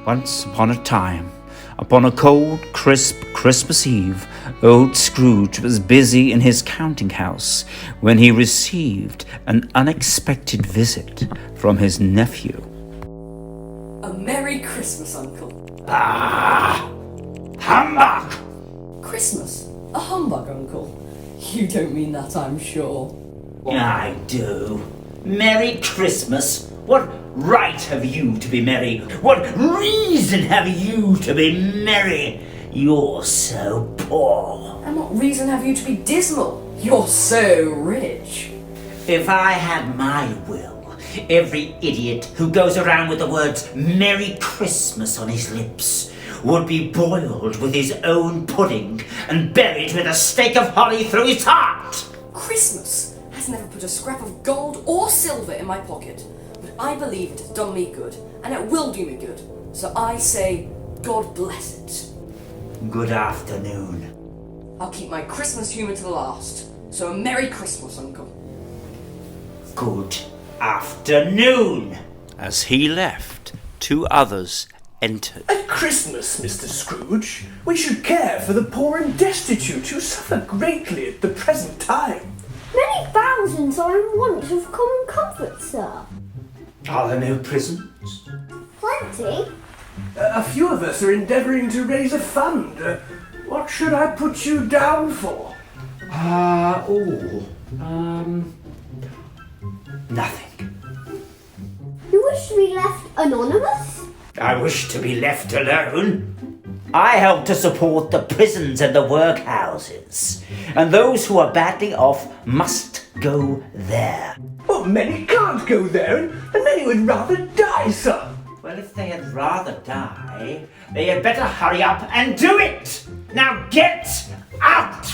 Once upon a time, upon a cold, crisp Christmas Eve, old Scrooge was busy in his counting house when he received an unexpected visit from his nephew. A Merry Christmas, Uncle. Ah! Humbug! Christmas? A humbug, Uncle? You don't mean that, I'm sure. I do. Merry Christmas? What right have you to be merry? What reason have you to be merry? You're so poor. And what reason have you to be dismal? You're so rich. If I had my will, every idiot who goes around with the words Merry Christmas on his lips would be boiled with his own pudding and buried with a stake of holly through his heart. Christmas has never put a scrap of gold or silver in my pocket, but I believe it has done me good, and it will do me good. So I say, God bless it. Good afternoon. I'll keep my Christmas humour to the last. So a Merry Christmas, Uncle. Good afternoon. As he left, two others entered. At Christmas, Mr. Scrooge, we should care for the poor and destitute who suffer greatly at the present time. Many thousands are in want of common comfort, sir. Are there no prisons? Plenty. A few of us are endeavouring to raise a fund. What should I put you down for? Nothing. You wish to be left anonymous? I wish to be left alone. I help to support the prisons and the workhouses, and those who are badly off must go there. Well, many can't go there, and many would rather die, sir. Well, if they had rather die, they had better hurry up and do it! Now get out!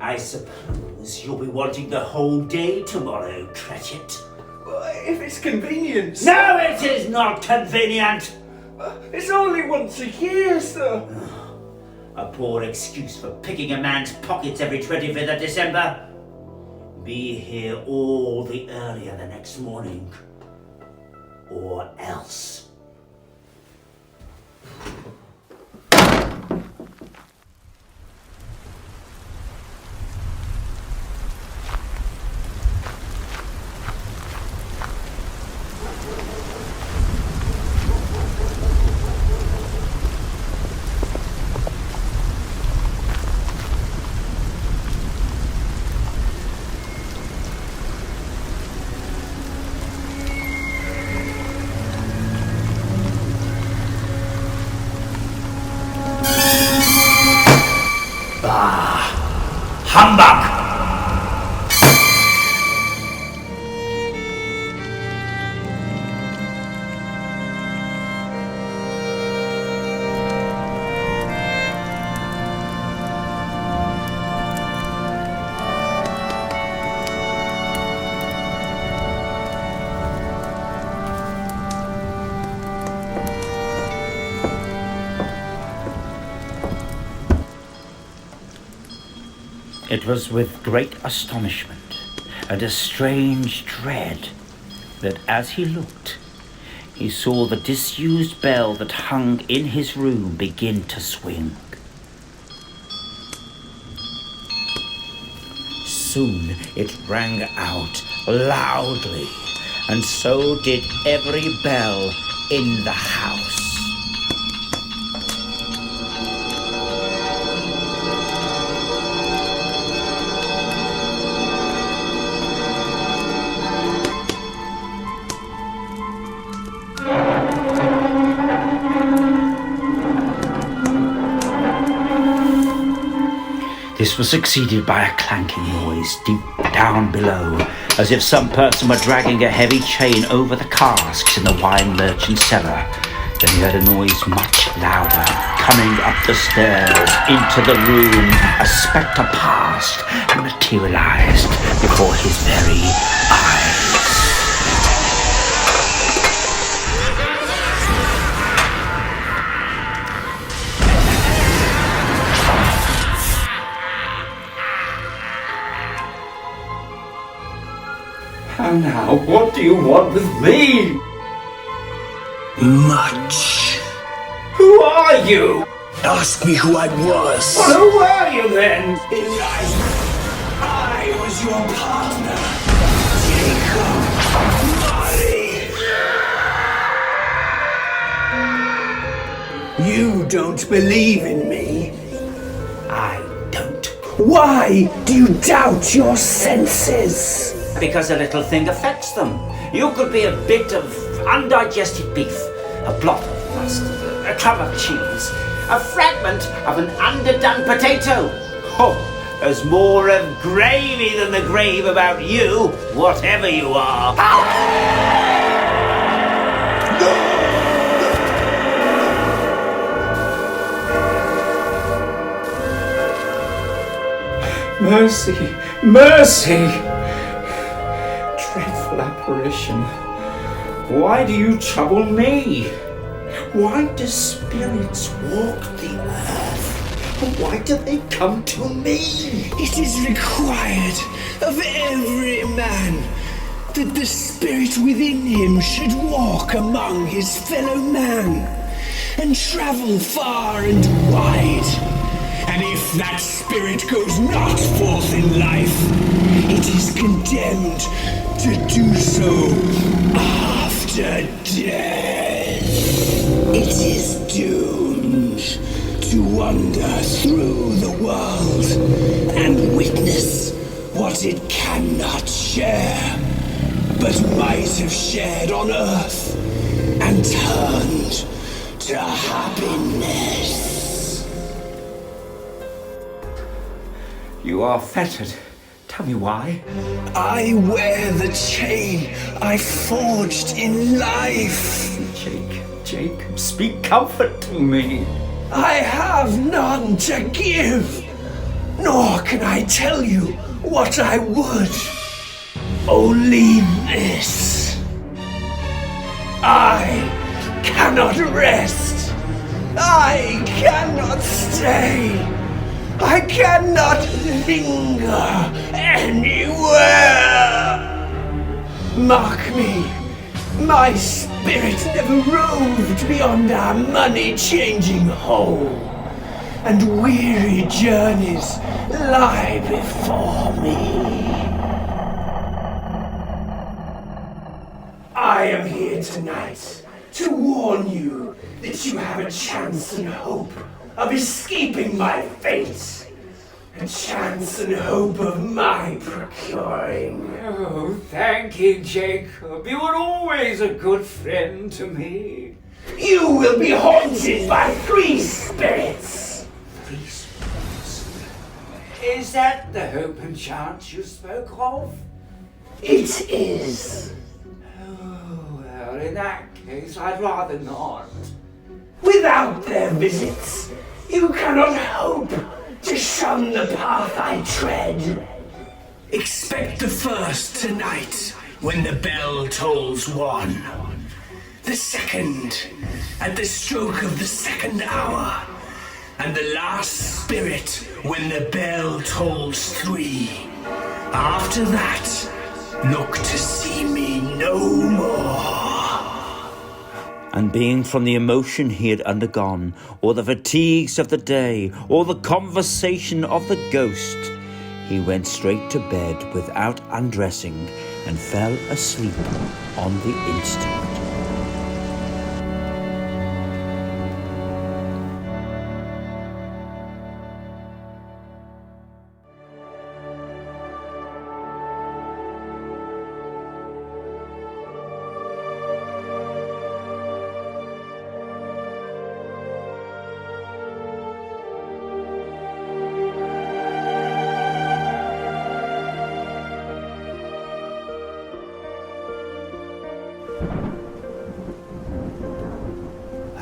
I suppose you'll be wanting the whole day tomorrow, Cratchit. If it's convenient, sir. No, it is not convenient! It's only once a year, sir. A poor excuse for picking a man's pockets every 25th of December. Be here all the earlier the next morning. Or else. Humbug! It was with great astonishment and a strange dread that as he looked, he saw the disused bell that hung in his room begin to swing. Soon it rang out loudly, and so did every bell in the house. This was succeeded by a clanking noise deep down below, as if some person were dragging a heavy chain over the casks in the wine merchant's cellar. Then he heard a noise much louder, coming up the stairs into the room. A spectre passed and materialized before his very eyes. And now, what do you want with me? Much. Who are you? Ask me who I was. Well, who were you then? In life, I was your partner, Jacob Marley. You don't believe in me. I don't. Why do you doubt your senses? Because a little thing affects them. You could be a bit of undigested beef, a blot of must, a crumb of cheese, a fragment of an underdone potato. Oh, there's more of gravy than the grave about you, whatever you are. Mercy, mercy! Dreadful apparition. Why do you trouble me? Why do spirits walk the earth? Why do they come to me? It is required of every man that the spirit within him should walk among his fellow man and travel far and wide. And if that spirit goes not forth in life, it is condemned to do so after death. It is doomed to wander through the world and witness what it cannot share, but might have shared on earth and turned to happiness. You are fettered. Tell me why. I wear the chain I forged in life. Jacob, speak comfort to me. I have none to give, nor can I tell you what I would. Only this. I cannot rest. I cannot stay. I cannot linger anywhere. Mark me. My spirit never roved beyond our money-changing hole, and weary journeys lie before me. I am here tonight to warn you that you have a chance and hope of escaping my fate. A chance and hope of my procuring. Oh, thank you, Jacob. You were always a good friend to me. You will be haunted by 3 spirits. 3 spirits? Is that the hope and chance you spoke of? It is. Oh, well, in that case, I'd rather not. Without their visits, you cannot hope to shun the path I tread. Expect the first tonight when the bell tolls 1. The second at the stroke of the 2nd hour. And the last spirit when the bell tolls 3. After that, look to see me no more. And being from the emotion he had undergone, or the fatigues of the day, or the conversation of the ghost, he went straight to bed without undressing and fell asleep on the instant.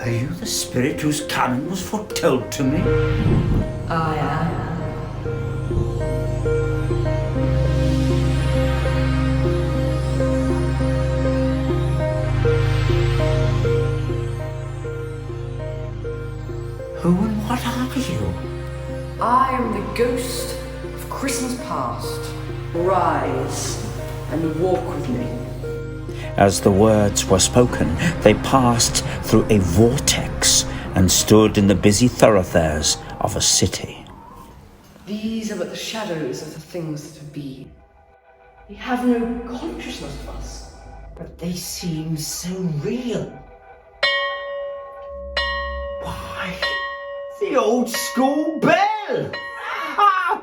Are you the spirit whose coming was foretold to me? I am. Who and what are you? I am the ghost of Christmas past. Rise, and walk with me. As the words were spoken, they passed through a vortex and stood in the busy thoroughfares of a city. These are but the shadows of the things that have been. They have no consciousness of us. But they seem so real. Why, the old school bell! Ah!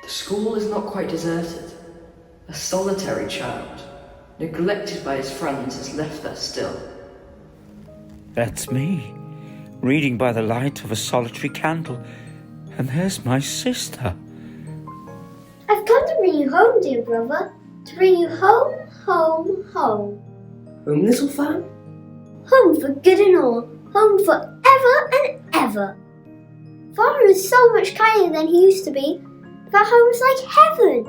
The school is not quite deserted. A solitary child, neglected by his friends, is left there still. That's me, reading by the light of a solitary candle. And there's my sister. I've come to bring you home, dear brother. To bring you home, home, home. Home, little fan? Home for good and all. Home for ever and ever. Father is so much kinder than he used to be. That home's like heaven.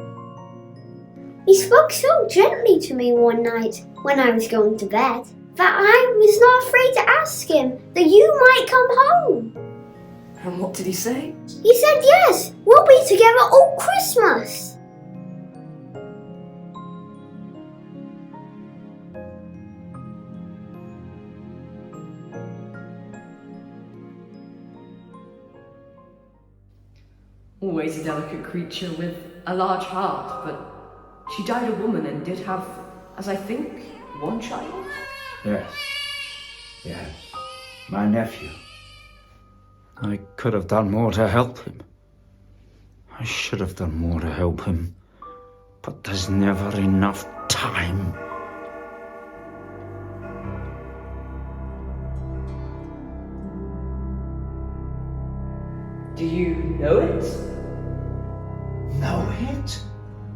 He spoke so gently to me one night when I was going to bed that I was not afraid to ask him that you might come home. And what did he say? He said yes, we'll be together all Christmas. Always a delicate creature with a large heart, but she died a woman and did have, as I think, one child. Yes, my nephew. I could have done more to help him. I should have done more to help him, but there's never enough time. Do you know it? Know it?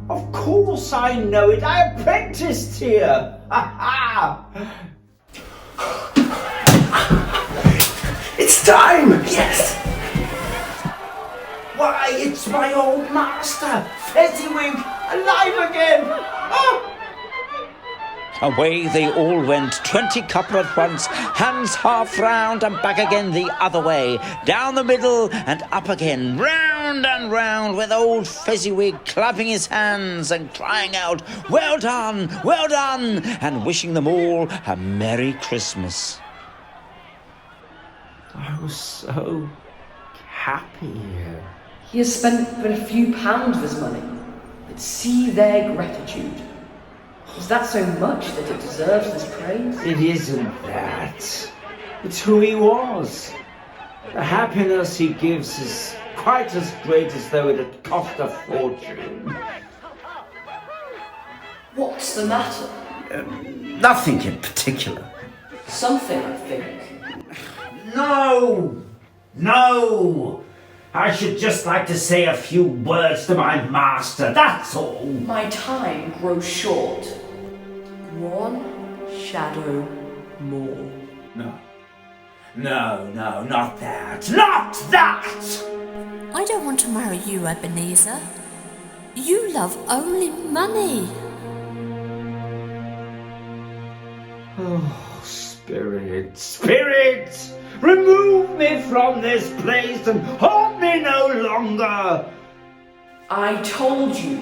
Of course I know it. I apprenticed here. Ha ha! It's time! Yes! Why, it's my old master, Fezziwig, alive again! Oh! Away they all went, 20 couple at once, hands half round and back again the other way, down the middle and up again, round and round, with old Fezziwig clapping his hands and crying out, well done, and wishing them all a Merry Christmas. I was so happy here. He has spent but a few pounds of his money, but see their gratitude. Is that so much that it deserves this praise? It isn't that. It's who he was. The happiness he gives is quite as great as though it had cost a fortune. What's the matter? Nothing in particular. Something, I think. No! I should just like to say a few words to my master, that's all. My time grows short. One shadow more. No, not that. Not that! I don't want to marry you, Ebenezer. You love only money. Oh, Spirit! Remove me from this place and hold me no longer! I told you,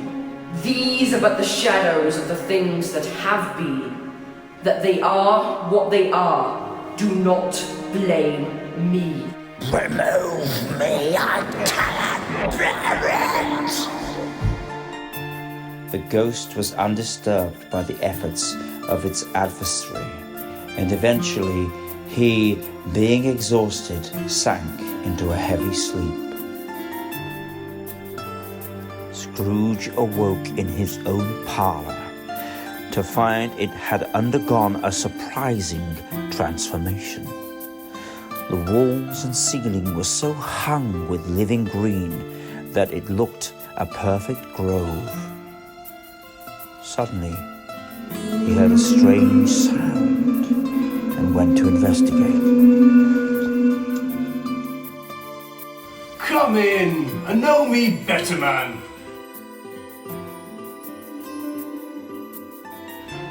these are but the shadows of the things that have been. That they are what they are. Do not blame me. Remove me, I cannot bear it! The ghost was undisturbed by the efforts of its adversary, and eventually he, being exhausted, sank into a heavy sleep. Scrooge awoke in his own parlour to find it had undergone a surprising transformation. The walls and ceiling were so hung with living green that it looked a perfect grove. Suddenly, he heard a strange sound and went to investigate. Come in and know me better, man.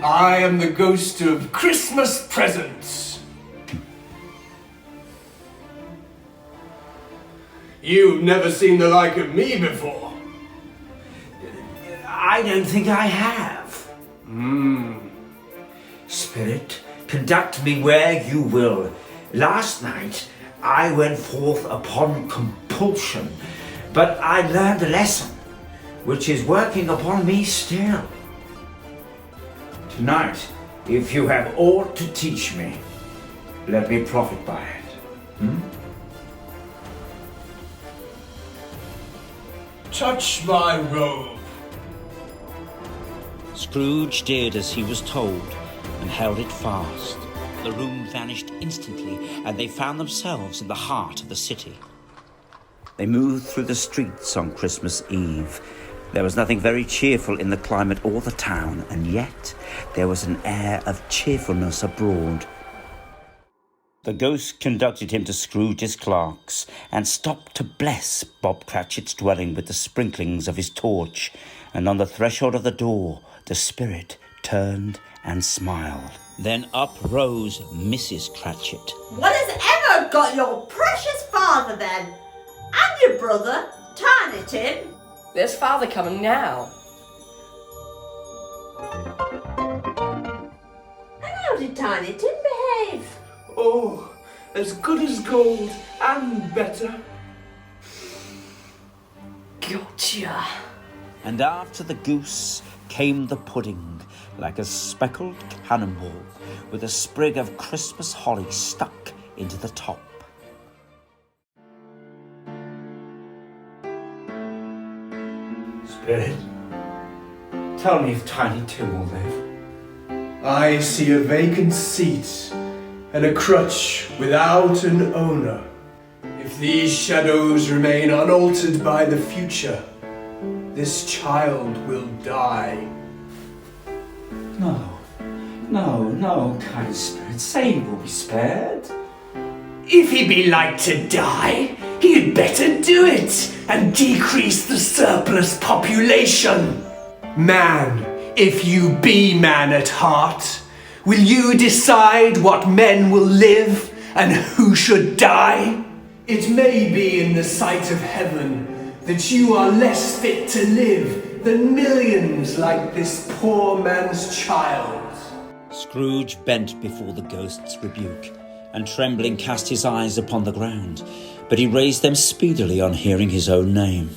I am the ghost of Christmas presents. You've never seen the like of me before. I don't think I have. Spirit, conduct me where you will. Last night I went forth upon compulsion, but I learned a lesson, which is working upon me still. Tonight, if you have aught to teach me, let me profit by it. Touch my robe. Scrooge did as he was told and held it fast. The room vanished instantly, and they found themselves in the heart of the city. They moved through the streets on Christmas Eve. There was nothing very cheerful in the climate or the town, and yet there was an air of cheerfulness abroad. The ghost conducted him to Scrooge's clerks and stopped to bless Bob Cratchit's dwelling with the sprinklings of his torch, and on the threshold of the door the spirit turned and smiled. Then up rose Mrs. Cratchit. What has ever got your precious father then? And your brother, Tiny Tim? There's father coming now. And how did Tiny Tim behave? Oh, as good as gold and better. Gotcha. And after the goose came the pudding, like a speckled cannonball, with a sprig of Christmas holly stuck into the top. Spirit, tell me if Tiny Tim will live. I see a vacant seat and a crutch without an owner. If these shadows remain unaltered by the future, this child will die. No, kind spirit, say he will be spared. If he be like to die, he had better do it and decrease the surplus population. Man, if you be man at heart, will you decide what men will live and who should die? It may be in the sight of heaven that you are less fit to live than millions like this poor man's child. Scrooge bent before the ghost's rebuke, and trembling cast his eyes upon the ground, but he raised them speedily on hearing his own name.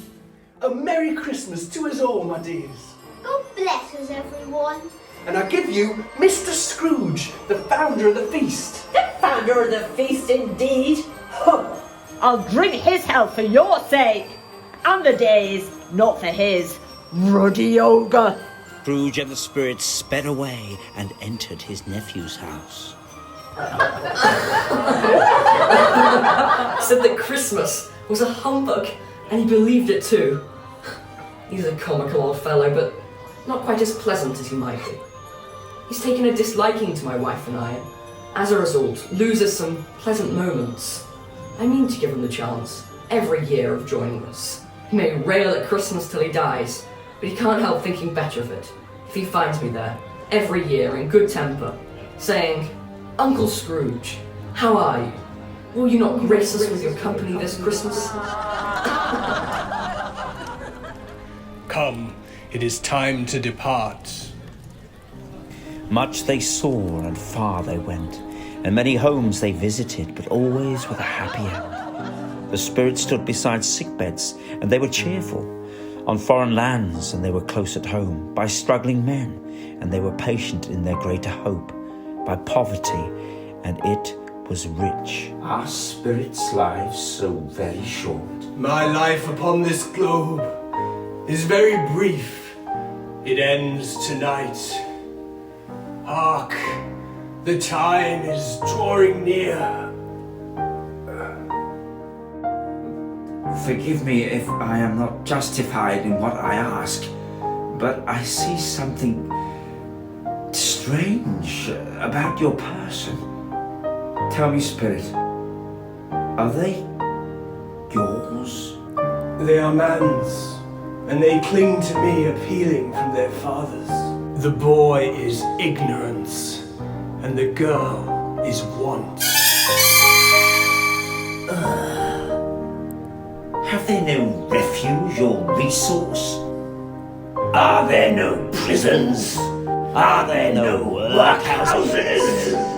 A Merry Christmas to us all, my dears. God bless us, everyone. And I give you Mr. Scrooge, the founder of the feast. The founder of the feast, indeed. Huh. I'll drink his health for your sake. And the day's, not for his. Ruddy ogre. Scrooge and the spirit sped away and entered his nephew's house. Said that Christmas was a humbug, and he believed it too. He's a comical old fellow, but not quite as pleasant as he might be. He's taken a disliking to my wife and I, and as a result, loses some pleasant moments. I mean to give him the chance, every year, of joining us. He may rail at Christmas till he dies, but he can't help thinking better of it if he finds me there, every year, in good temper, saying, "Uncle Scrooge, how are you? Will you not grace us with your company this Christmas?" Come, it is time to depart. Much they saw and far they went, and many homes they visited, but always with a happy end. The spirits stood beside sick beds, and they were cheerful. On foreign lands, and they were close at home. By struggling men, and they were patient in their greater hope. By poverty, and it was rich. Our spirits' lives so very short. My life upon this globe is very brief. It ends tonight. Hark, the time is drawing near. Forgive me if I am not justified in what I ask, but I see something strange about your person. Tell me, spirit, are they yours? They are man's, and they cling to me appealing from their fathers. The boy is ignorance, and the girl is want. Have they no refuge or resource? Are there no prisons? Are there no workhouses?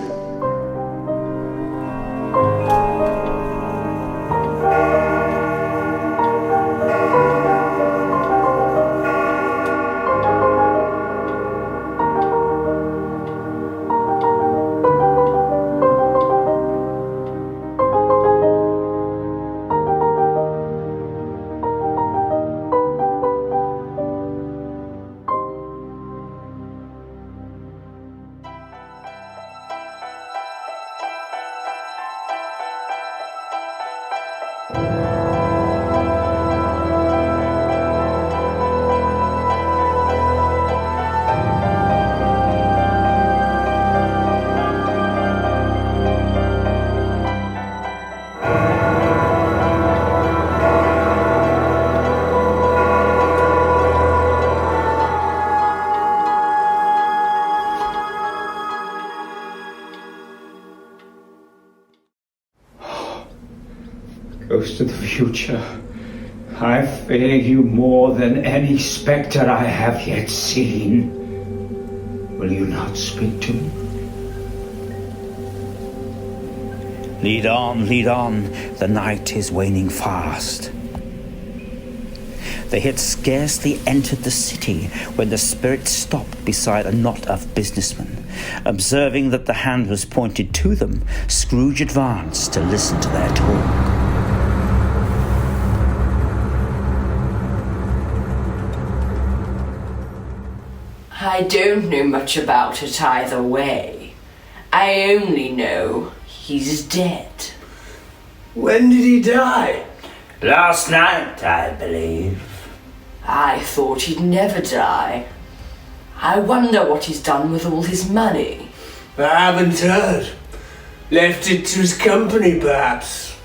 Ghost of the future, I fear you more than any spectre I have yet seen. Will you not speak to me? Lead on, the night is waning fast. They had scarcely entered the city when the spirit stopped beside a knot of businessmen. Observing that the hand was pointed to them, Scrooge advanced to listen to their talk. I don't know much about it either way. I only know he's dead. When did he die? Last night, I believe. I thought he'd never die. I wonder what he's done with all his money. I haven't heard. Left it to his company, perhaps.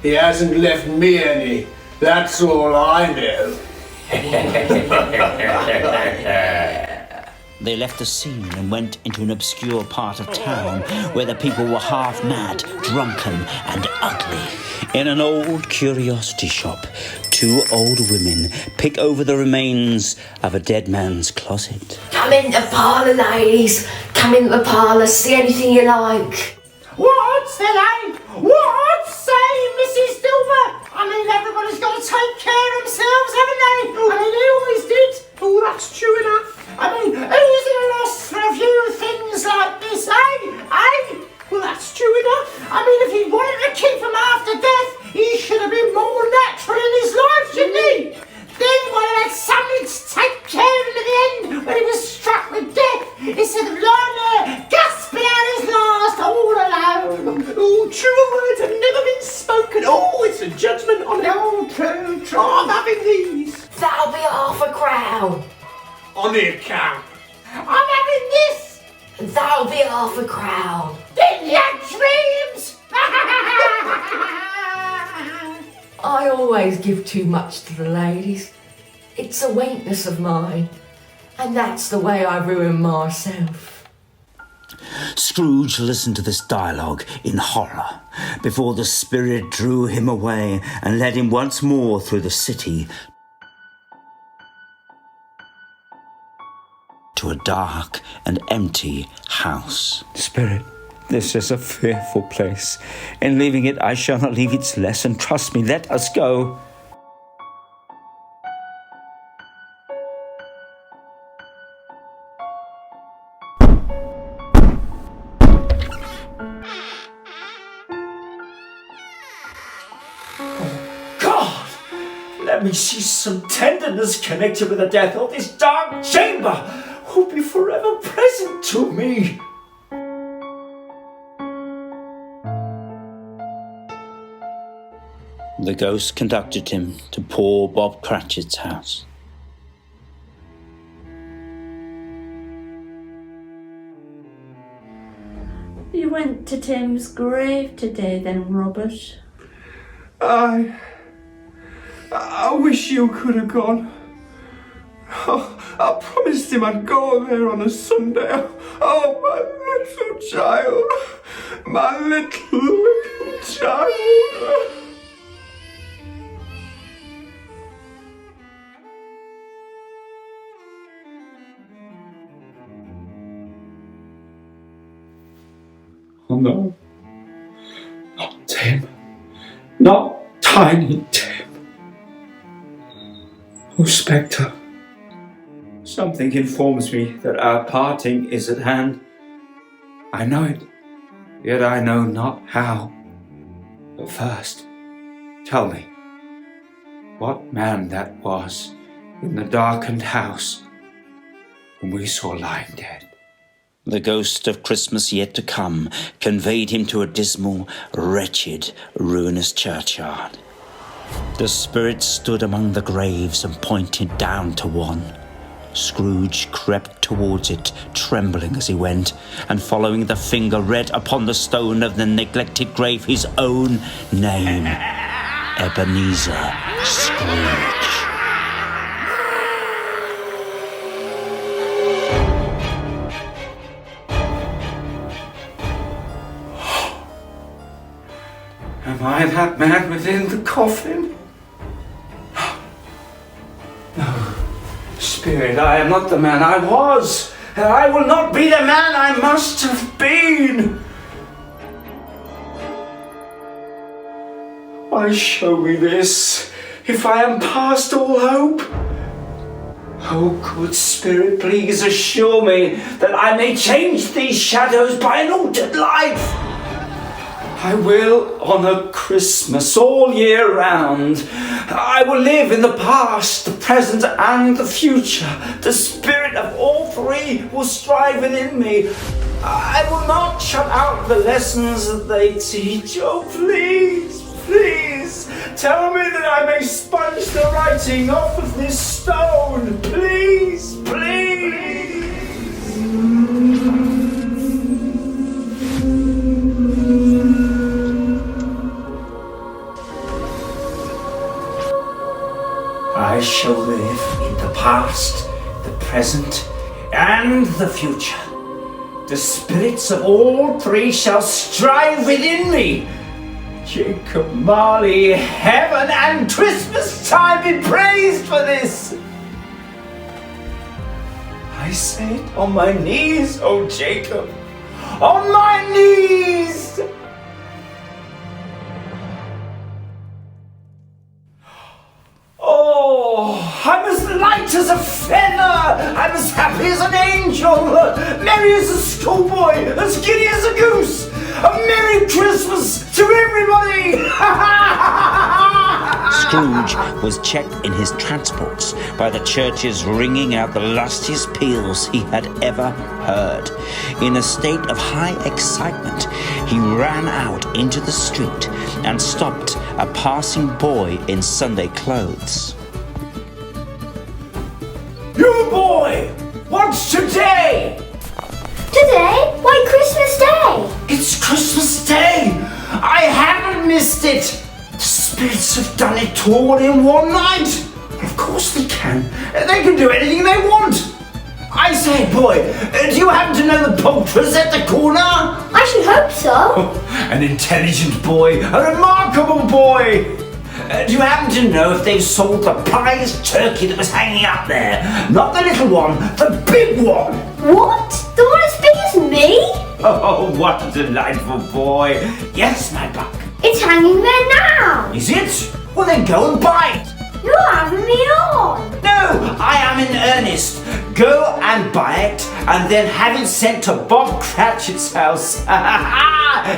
He hasn't left me any. That's all I know. They left the scene and went into an obscure part of town where the people were half mad, drunken and ugly. In an old curiosity shop, two old women pick over the remains of a dead man's closet. Come in the parlour, ladies. Come in the parlour, see anything you like. What's the name? What say, Mrs. Dilbert? I mean, everybody's got to take care of themselves, haven't they? I mean, they always did. Oh, that's true enough. I mean, who's at a loss for a few things like this, eh? Eh? Well, that's true enough. I mean, if he wanted to keep them after death, he should have been more natural in his life, shouldn't he? Then he would have had somebody to take care of him at the end when he was struck with death, instead of lying there, gasping out his last all alone. Oh, truer words have never been spoken. Oh, it's a judgment on the old true. I'm having these. That'll be £5,000. On the account. I'm having this. That'll be £5,000. In your dreams. I always give too much to the ladies. It's a weakness of mine. And that's the way I ruin myself. Scrooge listened to this dialogue in horror before the spirit drew him away and led him once more through the city to a dark and empty house. Spirit, this is a fearful place. In leaving it, I shall not leave its lesson. Trust me, let us go. God! Let me see some tenderness connected with the death of this dark chamber will be forever present to me. The ghost conducted him to poor Bob Cratchit's house. You went to Tim's grave today then, Robert? I wish you could have gone. Oh, I promised him I'd go there on a Sunday. Oh, my little child. My little child. Oh no. Not Tim. Not Tiny Tim. Oh, Spectre. Something informs me that our parting is at hand. I know it, yet I know not how. But first, tell me, what man that was in the darkened house whom we saw lying dead. The ghost of Christmas yet to come conveyed him to a dismal, wretched, ruinous churchyard. The spirit stood among the graves and pointed down to one. Scrooge crept towards it, trembling as he went, and following the finger read upon the stone of the neglected grave his own name, Ebenezer Scrooge. Am I that man within the coffin? No, Spirit, I am not the man I was, and I will not be the man I must have been. Why show me this, if I am past all hope? Oh, good Spirit, please assure me that I may change these shadows by an altered life. I will honour Christmas all year round. I will live in the past, the present and the future. The spirit of all three will strive within me. I will not shut out the lessons that they teach. Oh, please, please, tell me that I may sponge the writing off of this stone. Please, please. I shall live in the past, the present, and the future. The spirits of all three shall strive within me. Jacob Marley, heaven and Christmas time be praised for this. I say it on my knees, oh Jacob, on my knees. Oh, I'm as light as a feather, I'm as happy as an angel, merry as a schoolboy, as giddy as a goose. A Merry Christmas to everybody! Scrooge was checked in his transports by the churches ringing out the lustiest peals he had ever heard. In a state of high excitement, he ran out into the street and stopped a passing boy in Sunday clothes. You boy! What's today? Today? Why, Christmas Day! It's Christmas Day! I haven't missed it! The spirits have done it all in one night! Of course they can. They can do anything they want! I say, boy, do you happen to know the poulterers at the corner? I should hope so. An intelligent boy, a remarkable boy! Do you happen to know if they've sold the prize turkey that was hanging up there? Not the little one, the big one! What? The one as big as me? Oh, what a delightful boy! Yes, my buck. It's hanging there now. Is it? Well, then go and buy it. You're having me on. No, I am in earnest. Go and buy it, and then have it sent to Bob Cratchit's house.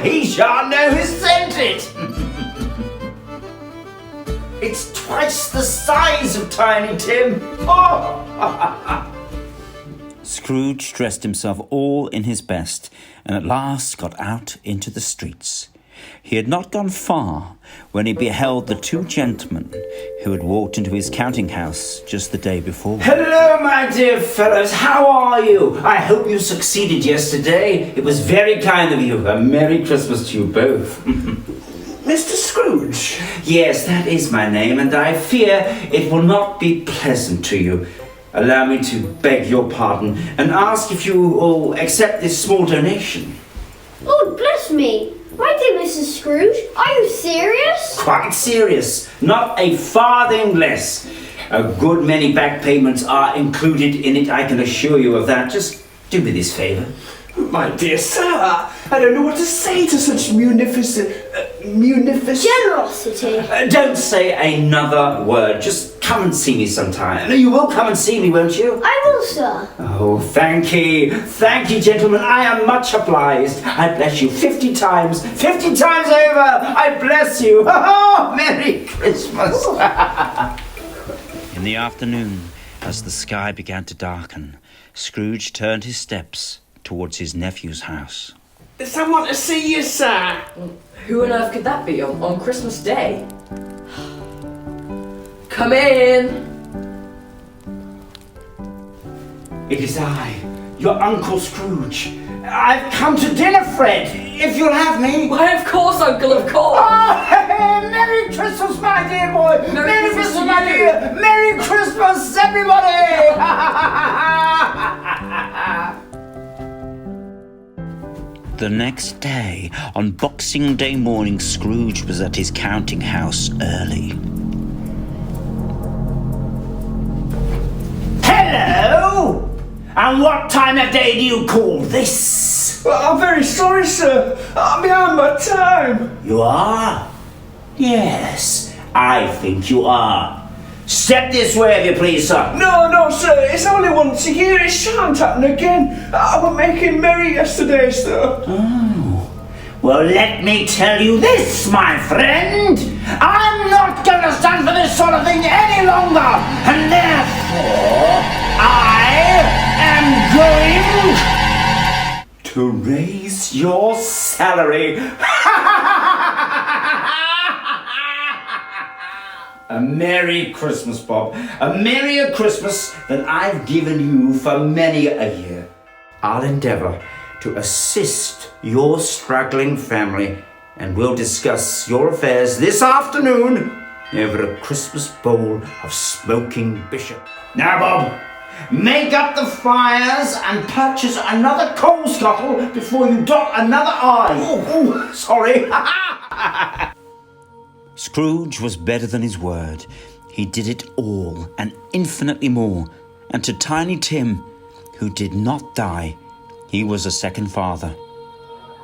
He shan't know who sent it. It's twice the size of Tiny Tim. Oh! Scrooge dressed himself all in his best and at last got out into the streets. He had not gone far when he beheld the two gentlemen who had walked into his counting house just the day before. Hello, my dear fellows. How are you? I hope you succeeded yesterday. It was very kind of you. A Merry Christmas to you both. Mr. Scrooge? Yes, that is my name, and I fear it will not be pleasant to you. Allow me to beg your pardon and ask if you will accept this small donation. Lord bless me. My dear Mrs. Scrooge, are you serious? Quite serious. Not a farthing less. A good many back payments are included in it, I can assure you of that. Just do me this favour. My dear sir, I don't know what to say to such munificent... Generosity. Don't say another word. Just come and see me sometime. You will come and see me, won't you? I will, sir. Oh, thank you. Thank you, gentlemen. I am much obliged. I bless you 50 times. 50 times over. I bless you. Oh, Merry Christmas. In the afternoon, as the sky began to darken, Scrooge turned his steps towards his nephew's house. There's someone to see you, sir. Who on earth could that be on Christmas Day? Come in! It is I, your Uncle Scrooge. I've come to dinner, Fred, if you'll have me. Why, of course, Uncle, of course! Oh, Merry Christmas, my dear boy! Merry Christmas, my dear! Merry Christmas, everybody! The next day, on Boxing Day morning, Scrooge was at his counting house early. Hello! And what time of day do you call this? Well, I'm very sorry, sir. I'm behind my time. You are? Yes, I think you are. Step this way, if you please, sir. No, sir. It's only once a year. It shan't happen again. I was making merry yesterday, sir. Oh. Well, let me tell you this, my friend. I'm not going to stand for this sort of thing any longer. And therefore, I am going to raise your salary. A Merry Christmas, Bob. A merrier Christmas than I've given you for many a year. I'll endeavour to assist your struggling family, and we'll discuss your affairs this afternoon over a Christmas bowl of smoking bishop. Now, Bob, make up the fires and purchase another coal scuttle before you dot another I. Oh, sorry. Scrooge was better than his word. He did it all and infinitely more. And to Tiny Tim, who did not die, he was a second father.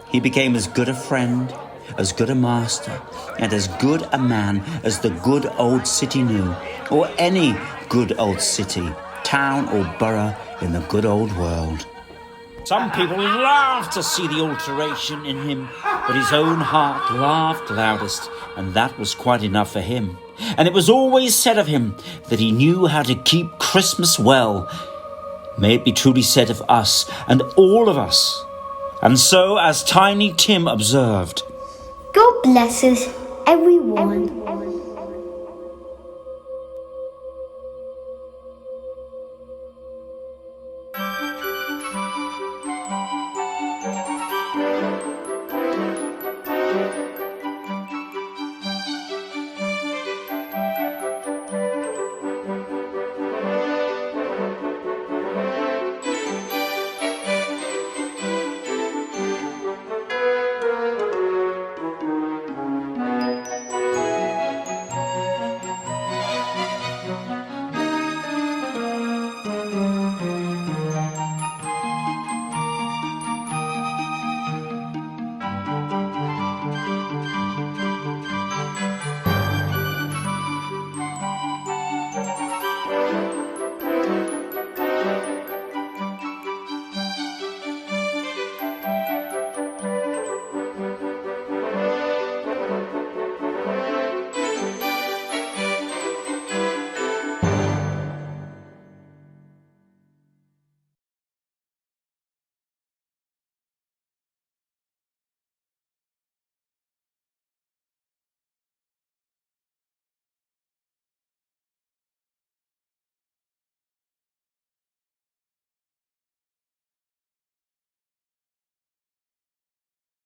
He became as good a friend, as good a master, and as good a man as the good old city knew, or any good old city, town or borough in the good old world. Some people laughed to see the alteration in him, but his own heart laughed loudest, and that was quite enough for him. And it was always said of him that he knew how to keep Christmas well. May it be truly said of us and all of us. And so, as Tiny Tim observed, God bless us, everyone.